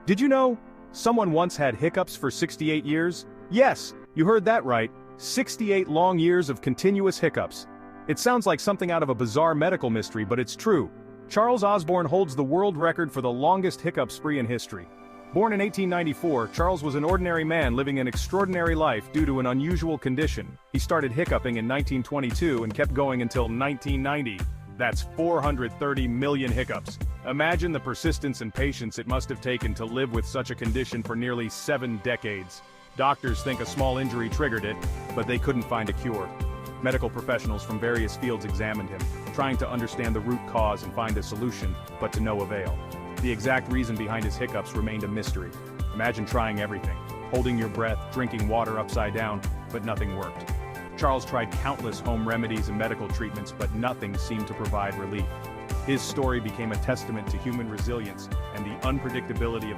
Did you know someone once had hiccups for 68 years? Yes, you heard that right. 68 long years of continuous hiccups. It sounds like something out of a bizarre medical mystery, but it's true. Charles Osborne holds the world record for the longest hiccup spree in history. Born in 1894, Charles was an ordinary man living an extraordinary life due to an unusual condition. He started hiccuping in 1922 and kept going until 1990. That's 430 million hiccups. Imagine the persistence and patience it must have taken to live with such a condition for nearly 7 decades. Doctors think a small injury triggered it, but they couldn't find a cure. Medical professionals from various fields examined him, trying to understand the root cause and find a solution, but to no avail. The exact reason behind his hiccups remained a mystery. Imagine trying everything, holding your breath, drinking water upside down, but nothing worked. Charles tried countless home remedies and medical treatments, but nothing seemed to provide relief. His story became a testament to human resilience and the unpredictability of